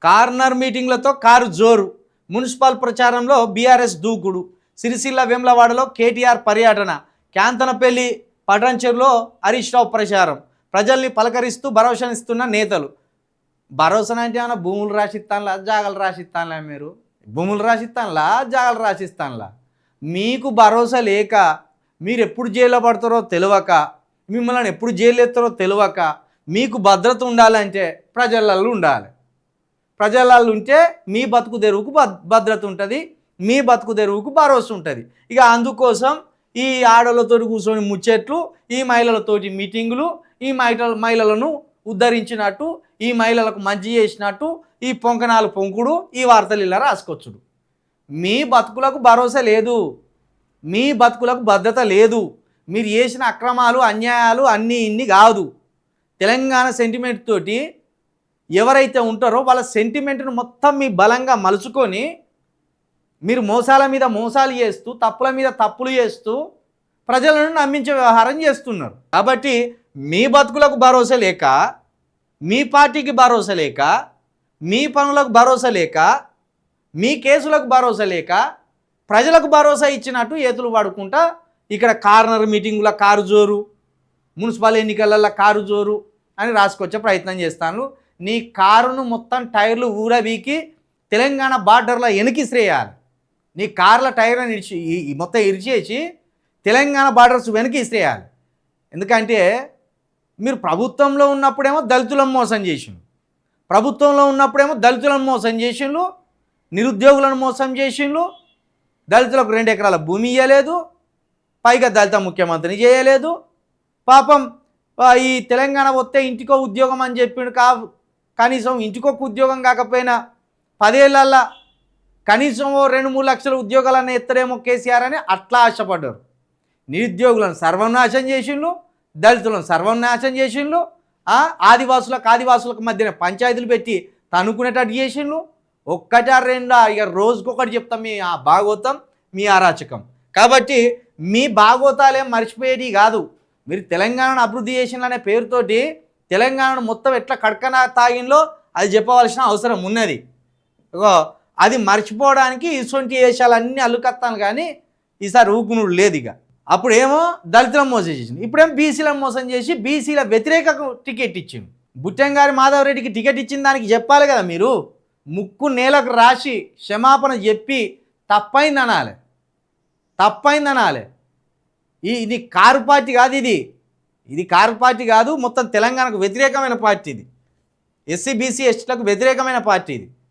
Corner మీటింగ్లతో car జోరు, municipal ప్రచారంలో BRS దూకుడు, సిరిసిల్ల వేములవాడలో కేటీఆర్ పర్యటన, క్యాంతనపల్లి పటంచెరులో హరీష్ రావు ప్రచారం, ప్రజల్ని పలకరిస్తూ భరోసానిస్తున్న నేతలు. భరోసా అంటే ఏమన్నా భూములు రాసిస్తానులా, జాగాలు రాసిస్తానులా? మీరు భూములు రాసిస్తానులా, జాగాలు రాసిస్తానులా? మీకు భరోసా లేక, మీరు ఎప్పుడు జైల్లో పడతారో తెలియక, మిమ్మల్ని ఎప్పుడు జైలు ఎత్తారో తెలియక, మీకు భద్రత ఉండాలంటే ప్రజలలో ఉండాలి. ప్రజలలో ఉంటే మీ బతుకు తెరువుకు భద్రత ఉంటుంది, మీ బతుకు తెరువుకు భరోసా ఉంటుంది. ఇక అందుకోసం ఈ ఆడలతో కూర్చొని ముచ్చట్లు, ఈ మహిళలతోటి మీటింగులు, ఈ మహిళలను ఉద్ధరించినట్టు, ఈ మహిళలకు మంచి చేసినట్టు, ఈ పొంకనాలు పొంకుడు, ఈ వార్తలు ఇలా రాసుకొచ్చుడు. మీ బతుకులకు భరోసా లేదు, మీ బతుకులకు భద్రత లేదు. మీరు చేసిన అక్రమాలు అన్యాయాలు అన్నీ ఇన్ని కాదు. తెలంగాణ సెంటిమెంట్ తోటి ఎవరైతే ఉంటారో వాళ్ళ సెంటిమెంట్ను మొత్తం మీ బలంగా మలుచుకొని మీరు మోసాల మీద మోసాలు చేస్తూ, తప్పుల మీద తప్పులు చేస్తూ ప్రజలను నమ్మించే వ్యవహారం చేస్తున్నారు. కాబట్టి మీ బతుకులకు భరోసా లేక, మీ పార్టీకి భరోసా లేక, మీ పనులకు భరోసా లేక, మీ కేసులకు భరోసా లేక, ప్రజలకు భరోసా ఇచ్చినట్టు ఏతులు పడుకుంటా ఇక్కడ కార్నర్ మీటింగుల కారు జోరు, మున్సిపల్ ఎన్నికలలో కారు జోరు అని రాసుకొచ్చే ప్రయత్నం చేస్తాను. నీ కారును మొత్తం టైర్లు ఊరబీకి తెలంగాణ బార్డర్లో వెనకిసిరేయాలి. నీ కార్ల టైర్లను మొత్తం ఇరిచేసి తెలంగాణ బార్డర్స్ వెనక్కి ఇసిరేయాలి. ఎందుకంటే మీరు ప్రభుత్వంలో ఉన్నప్పుడేమో దళితులను మోసం చేసిండ్రు, ప్రభుత్వంలో ఉన్నప్పుడేమో దళితులను మోసం చేసిండ్రు, నిరుద్యోగులను మోసం చేసిండ్రు, దళితులకు 2 ఎకరాల భూమి ఇవ్వలేదు, పైగా దళిత ముఖ్యమంత్రిని చేయలేదు. పాపం ఈ తెలంగాణ వస్తే ఇంటికో ఉద్యోగం అని చెప్పిండు. కనీసం ఇంటికొక ఉద్యోగం కాకపోయినా 10 ఏళ్ళల్లో కనీసం 2-3 లక్షల ఉద్యోగాలన్నీ ఎత్తడేమో కేసీఆర్ అని అట్లా ఆశపడ్డారు. నిరుద్యోగులను సర్వనాశం చేసిండ్రు, దళితులను సర్వనాశం చేసిండ్రు, ఆదివాసులకు మధ్యన పంచాయతీలు పెట్టి తనుకునేటట్టు చేసిండ్రు. 1-2 ఇక రోజుకొకటి చెప్తాం మీ భాగవతం, మీ అరాచకం. కాబట్టి మీ భాగవతాలేం మర్చిపోయేది కాదు. మీరు తెలంగాణను అభివృద్ధి చేసిందనే పేరుతోటి తెలంగాణను మొత్తం ఎట్లా కడకన తాగిందో అది చెప్పవలసిన అవసరం ఉన్నది. అది మర్చిపోవడానికి ఇటువంటి వేషాలన్నీ అల్లుకత్తాను, కానీ ఈసారి ఊకునుడు లేదు. ఇక అప్పుడేమో దళితులను మోసం చేసింది, ఇప్పుడేమో బీసీలను మోసం చేసి బీసీల వ్యతిరేక టికెట్ ఇచ్చింది. బుట్టంగారి మాధవరెడ్డికి టికెట్ ఇచ్చిన దానికి చెప్పాలి కదా, మీరు ముక్కు నేలకు రాసి క్షమాపణ చెప్పి తప్పైందనాలి. ఇది కారు పార్టీ కాదు, ఇది కారు పార్టీ కాదు, మొత్తం తెలంగాణకు వ్యతిరేకమైన పార్టీ ఇది. ఎస్సీ బీసీ ఎస్టీలకు వ్యతిరేకమైన పార్టీ ఇది.